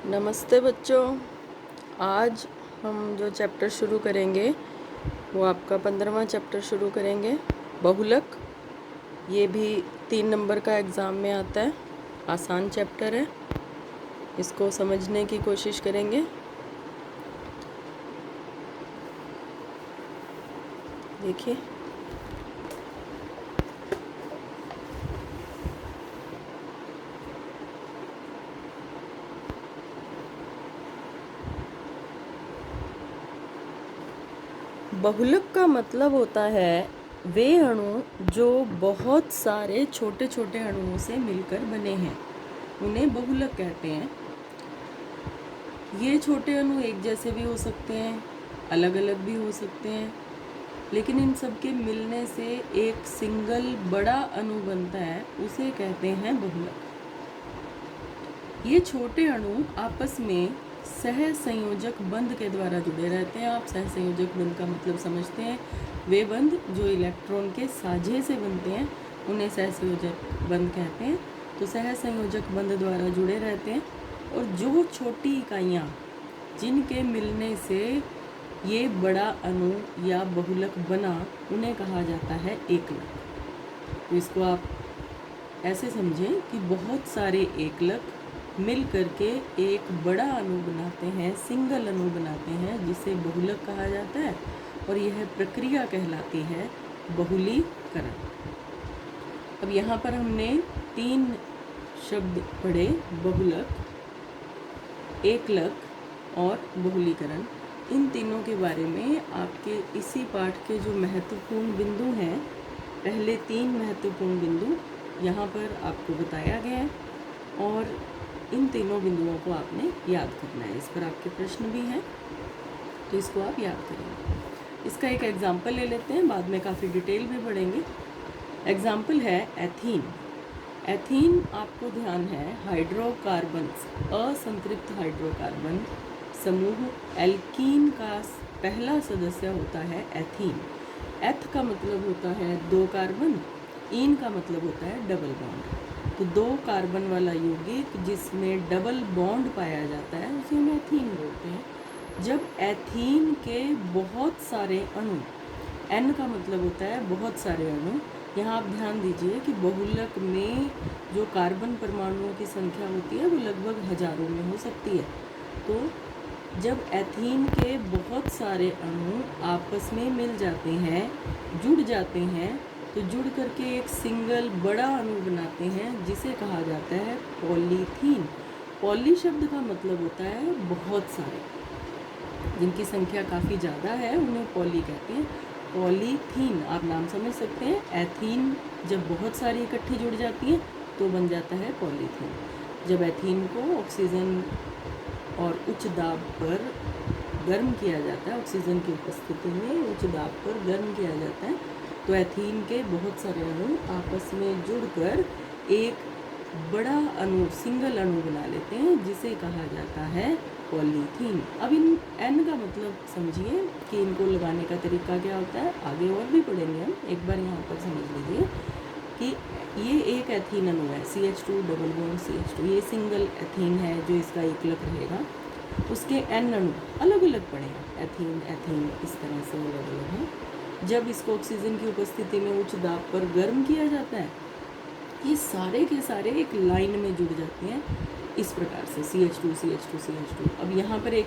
नमस्ते बच्चों। आज हम जो चैप्टर शुरू करेंगे वो आपका 15वां चैप्टर शुरू करेंगे, बहुलक। ये भी 3 नंबर का एग्ज़ाम में आता है। आसान चैप्टर है, इसको समझने की कोशिश करेंगे। देखिए, बहुलक का मतलब होता है वे अणु जो बहुत सारे छोटे छोटे अणुओं से मिलकर बने हैं, उन्हें बहुलक कहते हैं। ये छोटे अणु एक जैसे भी हो सकते हैं, अलग अलग भी हो सकते हैं, लेकिन इन सब के मिलने से एक सिंगल बड़ा अणु बनता है, उसे कहते हैं बहुलक। ये छोटे अणु आपस में सहसंयोजक बंध के द्वारा जुड़े रहते हैं। आप सहसंयोजक बंध का मतलब समझते हैं। वे बंध जो इलेक्ट्रॉन के साझे से बनते हैं उन्हें सहसंयोजक बंध कहते हैं। तो सहसंयोजक बंध द्वारा जुड़े रहते हैं, और जो छोटी इकाइयाँ जिनके मिलने से ये बड़ा अणु या बहुलक बना, उन्हें कहा जाता है एकलक। तो इसको आप ऐसे समझें कि बहुत सारे एकलक मिल करके एक बड़ा अणु बनाते हैं, सिंगल अणु बनाते हैं, जिसे बहुलक कहा जाता है। और यह प्रक्रिया कहलाती है बहुलीकरण। अब यहाँ पर हमने 3 शब्द पढ़े, बहुलक, एकलक और बहुलीकरण। इन तीनों के बारे में आपके इसी पाठ के जो महत्वपूर्ण बिंदु हैं, पहले 3 महत्वपूर्ण बिंदु यहाँ पर आपको बताया गया है, और इन तीनों बिंदुओं को आपने याद करना है। इस पर आपके प्रश्न भी हैं, तो इसको आप याद करेंगे। इसका एक एग्जाम्पल ले लेते हैं, बाद में काफ़ी डिटेल में पढ़ेंगे। एग्जाम्पल है एथीन। एथीन, आपको ध्यान है, हाइड्रोकार्बन्स, असंतृप्त हाइड्रोकार्बन समूह एल्कीन का पहला सदस्य होता है एथीन। एथ का मतलब होता है 2 कार्बन, ईन का मतलब होता है डबल बॉन्ड। तो 2 कार्बन वाला यौगिक जिसमें डबल बॉन्ड पाया जाता है, उसे हम एथीन बोलते हैं। जब एथीन के बहुत सारे अणु, एन का मतलब होता है बहुत सारे अणु, यहाँ आप ध्यान दीजिए कि बहुलक में जो कार्बन परमाणुओं की संख्या होती है वो लगभग हजारों में हो सकती है। तो जब एथीन के बहुत सारे अणु आपस में मिल जाते हैं, जुड़ जाते हैं, तो जुड़ करके एक सिंगल बड़ा अणु बनाते हैं, जिसे कहा जाता है पॉलीथीन। पॉली शब्द का मतलब होता है बहुत सारे, जिनकी संख्या काफ़ी ज़्यादा है उन्हें पॉली कहते हैं। पॉलीथीन, आप नाम समझ सकते हैं। एथीन जब बहुत सारी इकट्ठी जुड़ जाती हैं तो बन जाता है पॉलीथीन। जब एथीन को ऑक्सीजन और उच्च दाब पर गर्म किया जाता है, ऑक्सीजन की उपस्थिति में उच्च दाब पर गर्म किया जाता है, तो एथीन के बहुत सारे अणु आपस में जुड़कर एक बड़ा अणु, सिंगल अणु बना लेते हैं, जिसे कहा जाता है पॉलीथीन। अब इन एन का मतलब समझिए कि इनको लगाने का तरीका क्या होता है, आगे और भी पढ़ेंगे हम। एक बार यहाँ पर समझ लीजिए कि ये एक एथीन अणु है, CH2 डबल बॉन्ड CH2, ये सिंगल एथीन है जो इसका एकलक रहेगा। उसके एन अणु अलग अलग पड़े हैं, एथीन एथीन इस तरह से अलग अलग हैं। जब इसको ऑक्सीजन की उपस्थिति में उच्च दाब पर गर्म किया जाता है, ये सारे के सारे एक लाइन में जुड़ जाते हैं इस प्रकार से, CH2 CH2 CH2। अब यहाँ पर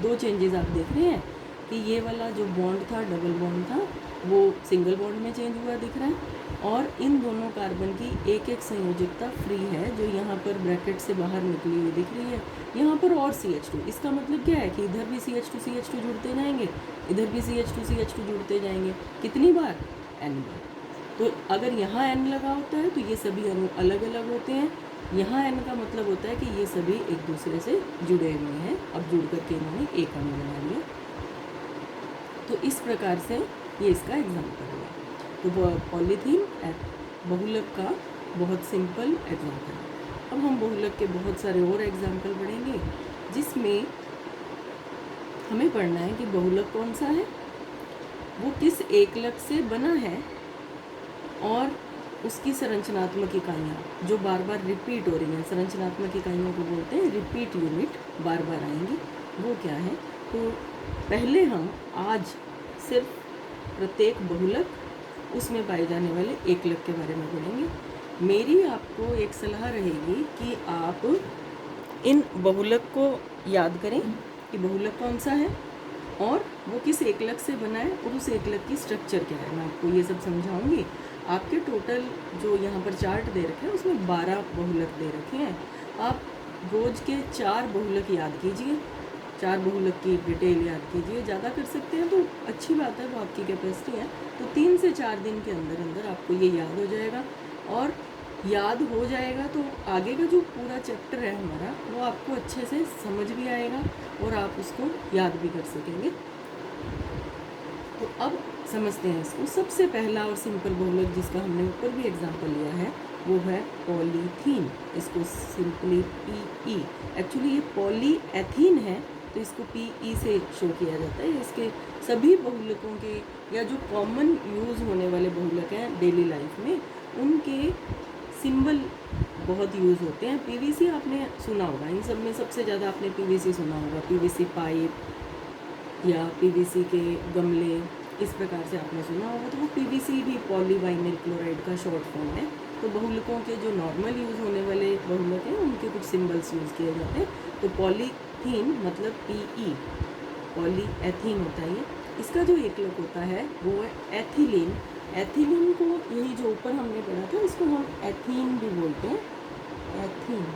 2 चेंजेस आप देख रहे हैं कि ये वाला जो बॉन्ड था, डबल बॉन्ड था, वो सिंगल बॉन्ड में चेंज हुआ दिख रहा है, और इन दोनों कार्बन की एक एक संयोजकता फ्री है, जो यहाँ पर ब्रैकेट से बाहर निकली हुई दिख रही है। यहाँ पर और CH2, इसका मतलब क्या है कि इधर भी CH2 CH2 जुड़ते जाएंगे, इधर भी CH2 CH2 जुड़ते जाएंगे। कितनी बार? N बार। तो अगर यहाँ N लगा होता है तो ये सभी अणु अलग अलग होते हैं। यहाँ N का मतलब होता है कि ये सभी एक दूसरे से जुड़े हुए हैं। अब जुड़ करके इन्होंने एक अणु बना लिया। तो इस प्रकार से ये इसका एग्जाम्पल हुआ। तो पॉलीथीन बहुलक का बहुत सिंपल एग्जाम्पल है। अब हम बहुलक के बहुत सारे और एग्जाम्पल पढ़ेंगे, जिसमें हमें पढ़ना है कि बहुलक कौन सा है, वो किस एकलक से बना है, और उसकी संरचनात्मक इकाइयाँ जो बार बार रिपीट हो रही हैं, संरचनात्मक इकाइयों को बोलते हैं रिपीट यूनिट, बार बार आएंगी, वो क्या है। तो पहले हम आज सिर्फ प्रत्येक बहुलक उसमें पाए जाने वाले एकलक के बारे में बोलेंगे। मेरी आपको एक सलाह रहेगी कि आप इन बहुलक को याद करें कि बहुलक कौन सा है और वो किस एकलक से बना है और उस एकलक की स्ट्रक्चर क्या है। मैं आपको ये सब समझाऊंगी। आपके टोटल जो यहाँ पर चार्ट दे रखे हैं उसमें 12 बहुलक दे रखे हैं। आप रोज के 4 बहुलक याद कीजिए, 4 बहुलक की डिटेल याद कीजिए। ज़्यादा कर सकते हैं तो अच्छी बात है, वो आपकी कैपेसिटी है। तो 3 से 4 दिन के अंदर अंदर आपको ये याद हो जाएगा, और याद हो जाएगा तो आगे का जो पूरा चैप्टर है हमारा वो आपको अच्छे से समझ भी आएगा और आप उसको याद भी कर सकेंगे। तो अब समझते हैं इसको। सबसे पहला और सिंपल बहुलक जिसका हमने ऊपर भी एग्जांपल लिया है वो है पॉलीथीन। इसको सिंपली पीई, एक्चुअली ये पॉलीएथीन है तो इसको पीई से शो किया जाता है। इसके सभी बहुलकों के या जो कॉमन यूज़ होने वाले बहुलक हैं डेली लाइफ में उनके सिंबल बहुत यूज़ होते हैं। पीवीसी आपने सुना होगा, इन सब में सबसे ज़्यादा आपने पीवीसी सुना होगा। पीवीसी पाइप या पीवीसी के गमले, इस प्रकार से आपने सुना होगा। तो वो पीवीसी भी पॉलीवाइनिल क्लोराइड का शॉर्ट फॉर्म है। तो बहुलकों के जो नॉर्मल यूज़ होने वाले बहुलक हैं उनके कुछ सिंबल्स यूज़ किए जाते हैं। तो पॉलीथीन मतलब पीई, पॉलीएथीन होता है ये। इसका जो एकलक होता है वो है एथिलीन। एथिलीन को यही जो ऊपर हमने पढ़ा था इसको हम एथीन भी बोलते हैं, एथीन।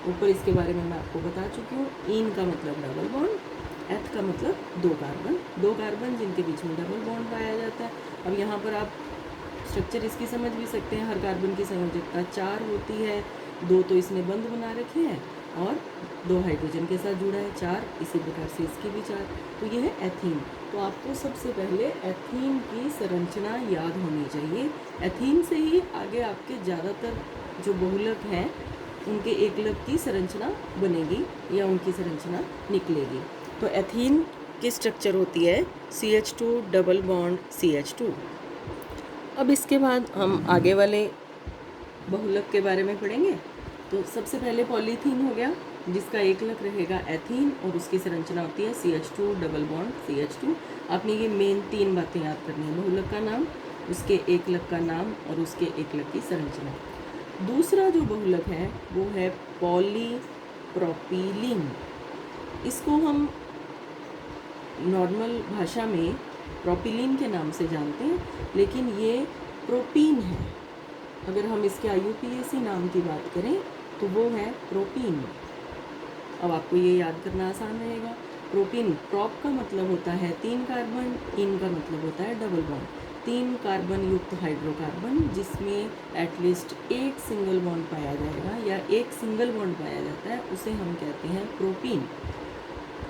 ऊपर इसके बारे में मैं आपको बता चुकी हूँ। इन का मतलब डबल बॉन्ड, एथ का मतलब 2 कार्बन, 2 कार्बन जिनके बीच में डबल बॉन्ड पाया जाता है। अब यहाँ पर आप स्ट्रक्चर इसकी समझ भी सकते हैं। हर कार्बन की संयोजकता 4 होती है, 2 तो इसने बंद बना रखे हैं और 2 हाइड्रोजन के साथ जुड़ा है 4, इसी प्रकार से इसकी भी 4। तो ये है एथीन। तो आपको सबसे पहले एथीन की संरचना याद होनी चाहिए। एथीन से ही आगे आपके ज़्यादातर जो बहुलक हैं उनके एकलक की संरचना बनेगी या उनकी संरचना निकलेगी। तो एथीन की स्ट्रक्चर होती है CH2 डबल बॉन्ड CH2। अब इसके बाद हम आगे वाले बहुलक के बारे में पढ़ेंगे। तो सबसे पहले पॉलीथीन हो गया जिसका एकलक रहेगा एथीन और उसकी संरचना होती है CH2 डबल बॉन्ड CH2। आपने ये मेन 3 बातें याद करनी है, बहुलक का नाम, उसके एकलक का नाम और उसके एकलक की संरचना। दूसरा जो बहुलक है वो है पॉलीप्रोपिलीन। इसको हम नॉर्मल भाषा में प्रोपिलीन के नाम से जानते हैं, लेकिन ये प्रोपीन है। अगर हम इसके IUPAC नाम की बात करें तो वो है प्रोपीन। अब आपको ये याद करना आसान रहेगा। प्रोपीन, प्रॉप का मतलब होता है 3 कार्बन, इन का मतलब होता है डबल बॉन्ड। 3 कार्बन युक्त हाइड्रोकार्बन जिसमें एटलीस्ट एक सिंगल बॉन्ड पाया जाएगा या एक सिंगल बॉन्ड पाया जाता है उसे हम कहते हैं प्रोपीन।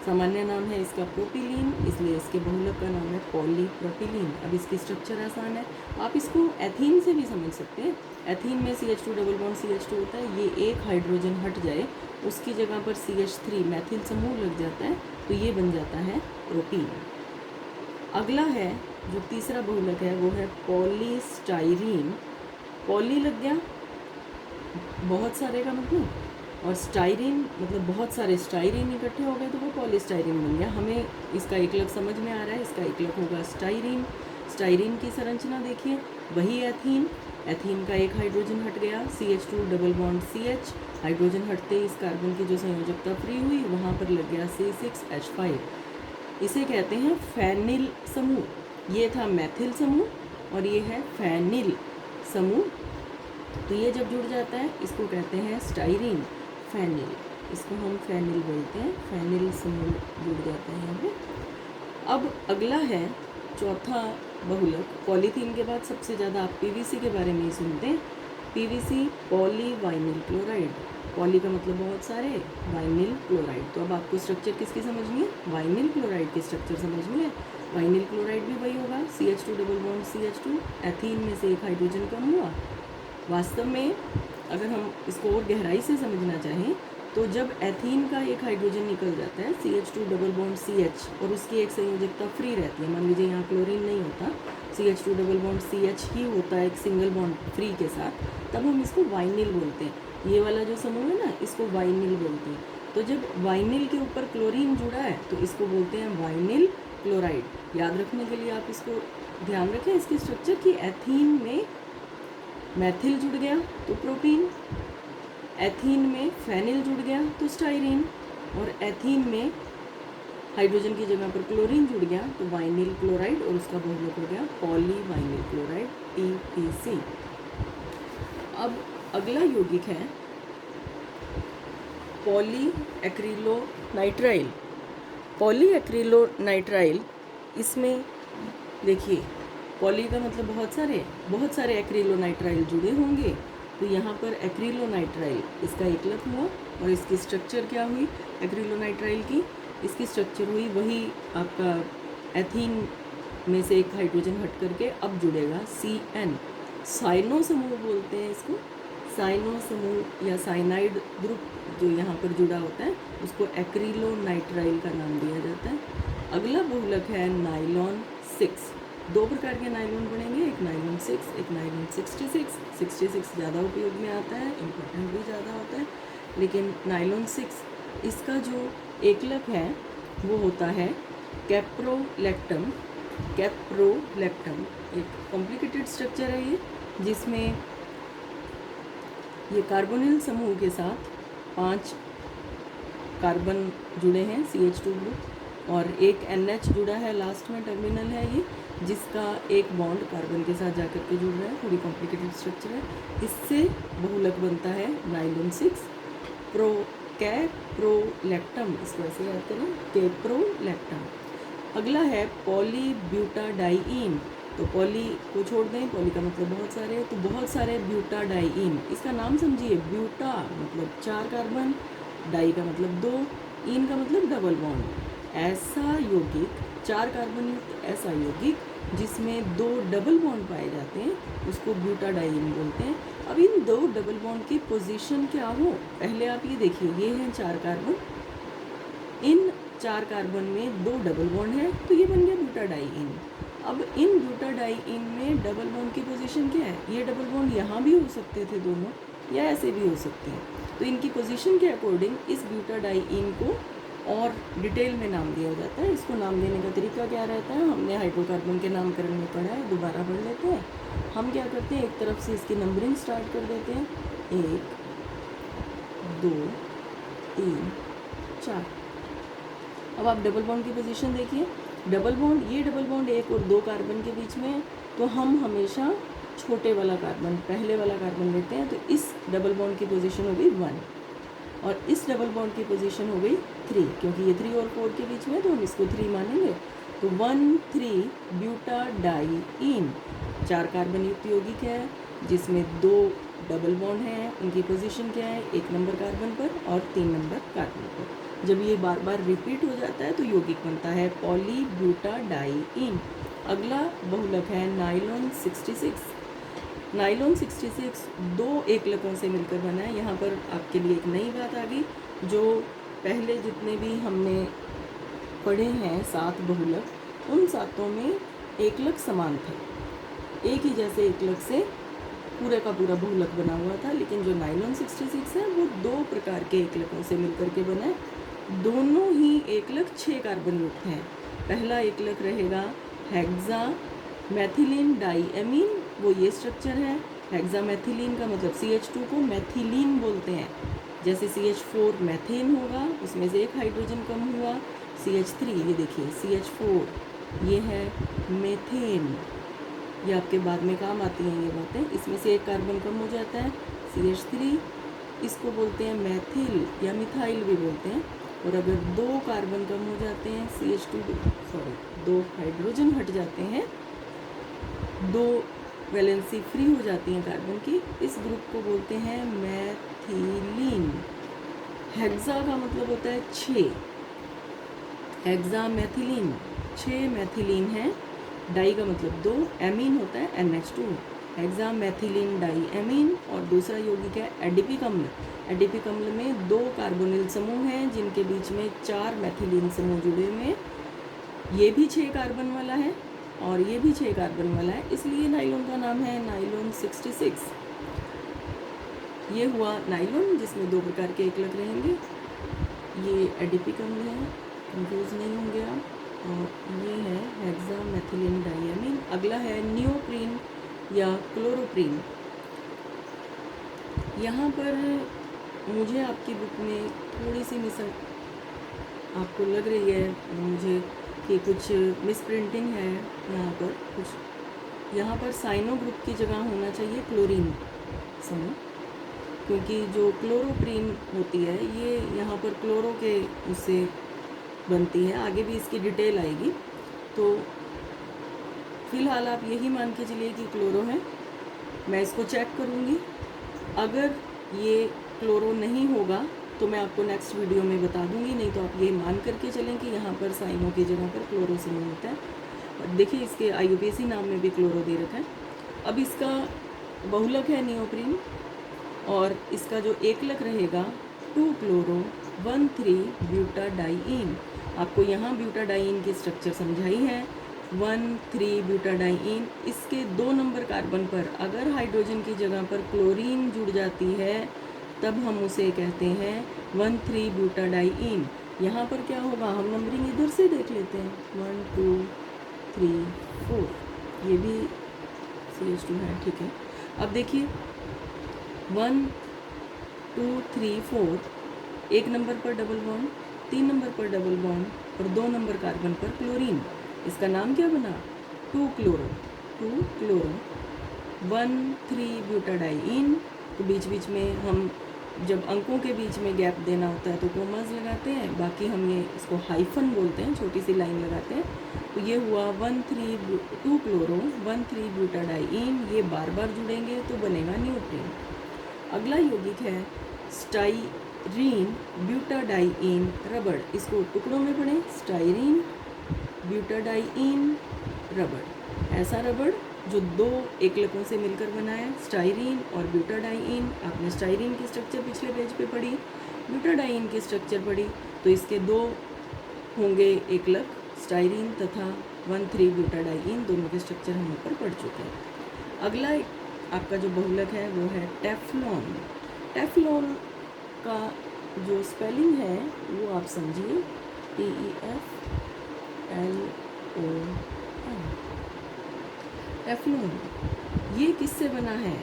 सामान्य नाम है इसका प्रोपिलीन, इसलिए इसके बहुलक का नाम है पॉलीप्रोपिलीन। अब इसकी स्ट्रक्चर आसान है, आप इसको एथीन से भी समझ सकते हैं। एथीन में CH2 डबल बॉन्ड CH2 होता है, ये एक हाइड्रोजन हट जाए उसकी जगह पर CH3 मैथिल समूह लग जाता है तो ये बन जाता है प्रोपीन। अगला है जो तीसरा बहुलक है वो है पॉलीस्टाइरीन। पॉली लग गया बहुत सारे का मतलब, और स्टाइरीन मतलब बहुत सारे स्टाइरीन इकट्ठे हो गए तो वो पॉलीस्टाइरीन बन गया। हमें इसका एकलक समझ में आ रहा है, इसका एकलक होगा स्टाइरीन। स्टाइरीन की संरचना देखिए, वही एथीन, एथीन का एक हाइड्रोजन हट गया CH2 double bond CH, hydrogen हटते ही इस कार्बन की जो संयोजकता फ्री हुई वहाँ पर लग गया C6H5। इसे कहते हैं फेनिल समूह। ये था मैथिल समूह और ये है फेनिल समूह। तो ये जब जुड़ जाता है इसको कहते हैं स्टाइरीन, फेनिल, इसको हम फेनिल बोलते हैं। फेनिल समूह जुड़ जाता है यहाँ पे। अब अगला है चौथा बहुलक। पॉलीथीन के बाद सबसे ज़्यादा आप PVC के बारे में ही सुनते हैं। PVC पॉलीवाइनिल क्लोराइड, पॉली का मतलब बहुत सारे, वाइनिल क्लोराइड। तो अब आपको स्ट्रक्चर किसकी समझनी है? वाइनिल क्लोराइड की स्ट्रक्चर समझनी है। वाइनिल क्लोराइड भी वही होगा, CH2 double bond CH2, ethene में से एक हाइड्रोजन कम हुआ। वास्तव में अगर हम इसको और गहराई से समझना चाहें तो जब एथीन का एक हाइड्रोजन निकल जाता है CH2 डबल बॉन्ड CH और उसकी एक संयोजकता फ्री रहती है, मान लीजिए यहाँ क्लोरीन नहीं होता CH2 डबल बॉन्ड CH ही होता है एक सिंगल बॉन्ड फ्री के साथ, तब हम इसको वाइनिल बोलते हैं। ये वाला जो समूह है ना, इसको वाइनिल बोलते हैं। तो जब वाइनिल के ऊपर क्लोरीन जुड़ा है तो इसको बोलते हैं वाइनिल क्लोराइड। याद रखने के लिए आप इसको ध्यान रखें इसकी स्ट्रक्चर की। एथीन में मैथिल जुड़ गया तो प्रोपीन, एथीन में फेनिल जुड़ गया तो स्टाइरीन, और एथीन में हाइड्रोजन की जगह पर क्लोरीन जुड़ गया तो वाइनिल क्लोराइड, और उसका बहुलक हो गया पॉली वाइनिल क्लोराइड PPC। अब अगला यौगिक है पॉली एक्रिलोनाइट्राइल। पॉली एक्रिलोनाइट्राइल, इसमें देखिए पॉली का मतलब बहुत सारे एक्रिलोनाइट्राइल जुड़े होंगे, तो यहाँ पर एक्रिलोनाइट्राइल इसका एकलक हुआ, और इसकी स्ट्रक्चर क्या हुई एक्रिलोनाइट्राइल की, इसकी स्ट्रक्चर हुई वही आपका एथीन में से एक हाइड्रोजन हट करके अब जुड़ेगा CN। साइनो समूह बोलते हैं इसको, साइनो समूह या साइनाइड ग्रुप जो यहाँ पर जुड़ा होता है उसको एक्रिलोनाइट्राइल का नाम दिया जाता है। अगला बहुलक है नाइलॉन 6। दो प्रकार के नाइलॉन बनेंगे, एक नाइलॉन 6, एक नाइलॉन 66। 66 ज़्यादा उपयोग में आता है, इम्पोर्टेंट भी ज़्यादा होता है, लेकिन नाइलॉन 6 इसका जो एकलक है वो होता है कैप्रोलैक्टम। कैप्रोलैक्टम एक कॉम्प्लिकेटेड स्ट्रक्चर है ये, जिसमें ये कार्बोनिल समूह के साथ 5 कार्बन जुड़े हैं CH2 ग्रुप, और एक NH जुड़ा है लास्ट में, टर्मिनल है ये, जिसका एक बॉन्ड कार्बन के साथ जाकर के जुड़ रहा है। थोड़ी कॉम्प्लिकेटेड स्ट्रक्चर है। इससे बहुलक बनता है नाइलॉन 6 कैप्रोलैक्टम, इसको ऐसे याद करें कैप्रोलैक्टम। अगला है पॉलीब्यूटाडाइईन। तो पॉली को छोड़ दें, पॉली का मतलब बहुत सारे, तो बहुत सारे ब्यूटाडाइईन। इसका नाम समझिए, ब्यूटा मतलब 4 कार्बन, डाई का मतलब 2, इन का मतलब डबल बॉन्ड। ऐसा यौगिक 4 कार्बन युक्त ऐसा यौगिक जिसमें 2 डबल बॉन्ड पाए जाते हैं उसको ब्यूटाडाइईन बोलते हैं। अब इन 2 डबल बॉन्ड की पोजीशन क्या हो, पहले आप ये देखिए, ये हैं 4 कार्बन, इन 4 कार्बन में 2 डबल बॉन्ड है तो ये बन गया ब्यूटाडाइईन। अब इन ब्यूटाडाइईन में डबल बॉन्ड की पोजीशन क्या है, ये डबल बॉन्ड यहाँ भी हो सकते थे दोनों, या ऐसे भी हो सकते हैं, तो इनकी पोजीशन के अकॉर्डिंग इस ब्यूटाडाइईन को और डिटेल में नाम दिया जाता है। इसको नाम देने का तरीका क्या रहता है, हमने हाइड्रोकार्बन के नामकरण में पढ़ा है, दोबारा पढ़ लेते हैं। हम क्या करते हैं, एक तरफ से इसकी नंबरिंग स्टार्ट कर देते हैं, 1 2 3 4। अब आप डबल बॉन्ड की पोजीशन देखिए, डबल बॉन्ड, ये डबल बॉन्ड 1 और 2 कार्बन के बीच में है, तो हम हमेशा छोटे वाला कार्बन, पहले वाला कार्बन लेते हैं, तो इस डबल बॉन्ड की पोजीशन हो गई 1, और इस डबल बॉन्ड की पोजीशन हो गई 3, क्योंकि ये 3 और 4 के बीच में है तो हम इसको 3 मानेंगे। तो 1 3 ब्यूटाडाइईन 4 कार्बन युक्त यौगिक है जिसमें 2 डबल बॉन्ड हैं, उनकी पोजीशन क्या है, 1 नंबर कार्बन पर और 3 नंबर कार्बन पर। जब ये बार बार रिपीट हो जाता है तो यौगिक बनता है पॉलीब्यूटाडाइईन। अगला बहुलक है नाइलॉन 66। नाइलॉन 66 2 एकलकों से मिलकर बना है। यहाँ पर आपके लिए एक नई बात आ गई, जो पहले जितने भी हमने पढ़े हैं 7 बहुलक, उन 7 में एकलक समान थे, एक ही जैसे एकलक से पूरे का पूरा बहुलक बना हुआ था, लेकिन जो नाइलॉन 66 है वो 2 प्रकार के एकलकों से मिलकर के बना है। दोनों ही एकलक 6 कार्बन युक्त हैं। पहला एकलक रहेगा हेक्सा मैथिलीन डाईएमीन, वो ये स्ट्रक्चर है। हेक्सा मैथिलीन का मतलब CH2 को मैथिलीन बोलते हैं, जैसे CH4 मैथेन होगा, उसमें से एक हाइड्रोजन कम हुआ, CH3, ये देखिए CH4 ये है मेथेन, ये आपके बाद में काम आती हैं ये बातें, इसमें से एक कार्बन कम हो जाता है CH3, इसको बोलते हैं मैथिल या मिथाइल भी बोलते हैं। और अगर 2 कार्बन कम हो जाते हैं दो हाइड्रोजन हट जाते हैं, 2 वैलेंसी फ्री हो जाती हैं कार्बन की, इस ग्रुप को बोलते हैं मैथिलीन। हेक्सा का मतलब होता है 6, हेक्सा मैथिलीन 6 मैथिलीन है, डाई का मतलब 2, एमीन होता है NH2, हेक्सा मैथिलीन डाई एमीन। और दूसरा यौगिक है एडीपिक अम्ल। एडीपिक अम्ल में 2 कार्बोनिल समूह हैं जिनके बीच में 4 मैथिलीन समूह जुड़े हुए हैं, ये भी 6 कार्बन वाला है और ये भी 6 कार्बन वाला है, इसलिए नाइलॉन का नाम है नाइलॉन 66। ये हुआ नाइलॉन जिसमें 2 प्रकार के एकलक रहेंगे। ये एडिपिक अम्ल है, कंफ्यूज नहीं होंगे आप। और ये है हेक्सामेथिलीन डाइएमीन। अगला है नियोप्रीन या क्लोरोप्रीन। यहाँ पर मुझे आपकी बुक में थोड़ी सी मिस आपको लग रही है मुझे कि कुछ मिस प्रिंटिंग है। यहाँ पर साइनो ग्रुप की जगह होना चाहिए क्लोरीन समूह, क्योंकि जो क्लोरोप्रीन होती है ये यहाँ पर क्लोरो के उससे बनती है। आगे भी इसकी डिटेल आएगी, तो फिलहाल आप यही मान के चलिए कि क्लोरो है। मैं इसको चेक करूँगी, अगर ये क्लोरो नहीं होगा तो मैं आपको नेक्स्ट वीडियो में बता दूंगी, नहीं तो आप ये मान करके चलें कि यहाँ पर साइनो की जगह पर क्लोरो समूह होता है। और देखिए इसके IUPAC नाम में भी क्लोरो दे रखा है। अब इसका बहुलक है नियोप्रीन और इसका जो एकलक रहेगा 2 क्लोरो 1,3 ब्यूटाडाइईन। आपको यहाँ ब्यूटाडाइईन की स्ट्रक्चर समझाई है। 1,3 ब्यूटाडाइईन, इसके 2 नंबर कार्बन पर अगर हाइड्रोजन की जगह पर क्लोरीन जुड़ जाती है तब हम उसे कहते हैं 1,3 ब्यूटाडाइईन। यहाँ पर क्या होगा, हम नंबरिंग इधर से देख लेते हैं 1 2 3 4, ये भी CH2 है, ठीक है। अब देखिए 1 2 3 4, 1 नंबर पर डबल बॉन्ड, 3 नंबर पर डबल बॉन्ड और 2 नंबर कार्बन पर क्लोरीन। इसका नाम क्या बना, 2 क्लोरो 1,3 ब्यूटाडाइईन। तो बीच बीच में हम जब अंकों के बीच में गैप देना होता है तो कोमास लगाते हैं, बाकी हम ये इसको हाइफन बोलते हैं, छोटी सी लाइन लगाते हैं। तो ये हुआ 2 क्लोरो 1,3 ब्यूटाडाइईन। ये बार बार जुड़ेंगे तो बनेगा नियोप्रीन। अगला यौगिक है स्टाइरीन ब्यूटाडाइईन रबड़। इसको टुकड़ों में पढ़ें, स्टाइरीन ब्यूटाडाइईन रबड़। ऐसा रबड़ जो 2 एकलकों से मिलकर बना है, स्टाइरीन और ब्यूटाडाइईन। आपने स्टाइरीन की स्ट्रक्चर पिछले पेज पे पढ़ी, ब्यूटाडाइईन की स्ट्रक्चर पढ़ी, तो इसके 2 होंगे एकलक, स्टाइरीन तथा 1,3 ब्यूटाडाइईन। दोनों के स्ट्रक्चर हम ऊपर पढ़ चुके हैं। अगला आपका जो बहुलक है वो है टेफ्लॉन। टेफ्लॉन का जो स्पेलिंग है वो आप समझिए, TEFLON। टेफ्लॉन ये किससे बना है,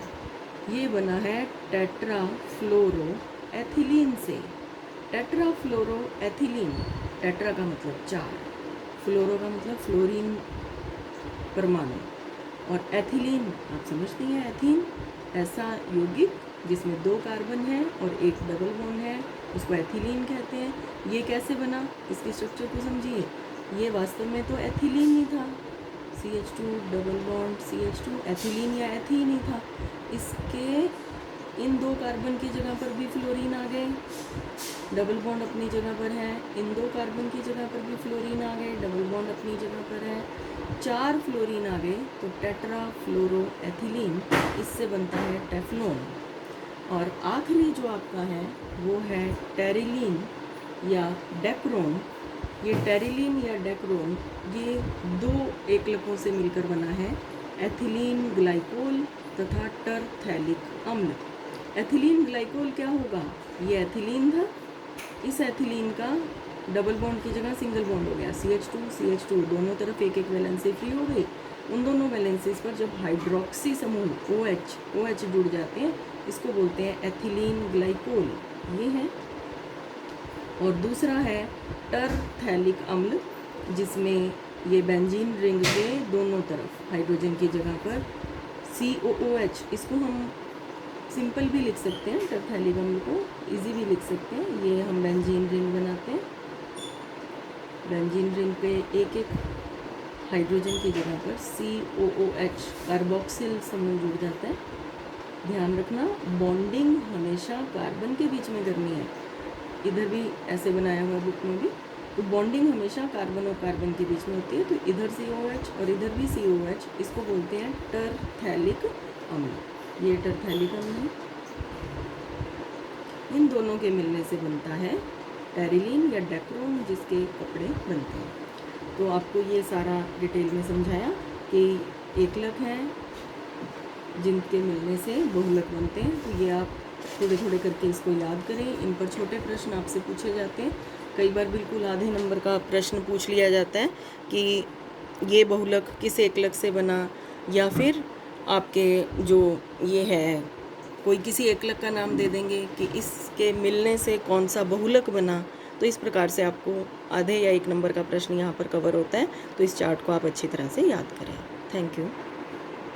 ये बना है टेट्राफ्लोरो एथिलीन से। टेट्राफ्लोरोएथिलीन, टेट्रा का मतलब 4, फ्लोरो का मतलब फ्लोरीन परमाणु, और एथिलीन आप समझती हैं, एथीन ऐसा यौगिक जिसमें 2 कार्बन है और 1 डबल बॉन्ड है, उसको एथिलीन कहते हैं। ये कैसे बना, इसकी स्ट्रक्चर को समझिए। ये वास्तव में तो एथिलीन ही था, CH2 double bond CH2, ethylene या एथीन ही था। इसके इन 2 कार्बन की जगह पर भी फ्लोरीन आ गए, डबल बॉन्ड अपनी जगह पर है। इन 2 कार्बन की जगह पर भी फ्लोरीन आ गए, डबल बॉन्ड अपनी जगह पर है। 4 फ्लोरीन आ गए तो टेट्राफ्लोरोएथिलीन, इससे बनता है टेफ्लॉन। और आखिरी जो आपका है वो है टेरिलीन या डेक्रोन। ये टेरिलीन या डेक्रोन ये 2 एकलकों से मिलकर बना है, एथिलीन ग्लाइकोल तथा टरथैलिक अम्ल। एथिलीन ग्लाइकोल क्या होगा, ये एथिलीन था, इस एथिलीन का डबल बॉन्ड की जगह सिंगल बॉन्ड हो गया, CH2 दोनों तरफ 1-1 वैलेंसी फ्री हो गई। उन दोनों वैलेंसीज पर जब हाइड्रोक्सी समूह OH जुड़ जाते हैं, इसको बोलते हैं एथिलीन ग्लाइकोल, ये है। और दूसरा है टरथैलिक अम्ल, जिसमें ये बेंजीन रिंग के दोनों तरफ हाइड्रोजन की जगह पर COOH, इसको हम सिंपल भी लिख सकते हैं, टरथैलिक अम्ल को इजी भी लिख सकते हैं। ये हम बेंजीन रिंग बनाते हैं, बेंजीन रिंग पे 1-1 हाइड्रोजन की जगह पर COOH कार्बोक्सिल समूह जुड़ जाता है। ध्यान रखना, बॉन्डिंग हमेशा कार्बन के बीच में करनी है, इधर भी ऐसे बनाया हुआ बुक में भी, तो बॉन्डिंग हमेशा कार्बन और कार्बन के बीच में होती है। तो इधर COH और इधर भी COH, इसको बोलते हैं टरथैलिक अम्ल। ये टरथैलिक अम्ल है, इन दोनों के मिलने से बनता है टेरिलीन या डेक्रोन, जिसके कपड़े बनते हैं। तो आपको ये सारा डिटेल में समझाया। कि एकलक हैं जिनके मिलने से बहुलक बनते हैं। तो ये आप थोड़े थोड़े करके इसको याद करें। इन पर छोटे प्रश्न आपसे पूछे जाते हैं। कई बार बिल्कुल आधे नंबर का प्रश्न पूछ लिया जाता है कि ये बहुलक किस एकलक से बना, या फिर आपके जो ये है कोई किसी एकलक का नाम दे देंगे कि इसके मिलने से कौन सा बहुलक बना। तो इस प्रकार से आपको आधे या 1 नंबर का प्रश्न यहाँ पर कवर होता है। तो इस चार्ट को आप अच्छी तरह से याद करें। Thank you.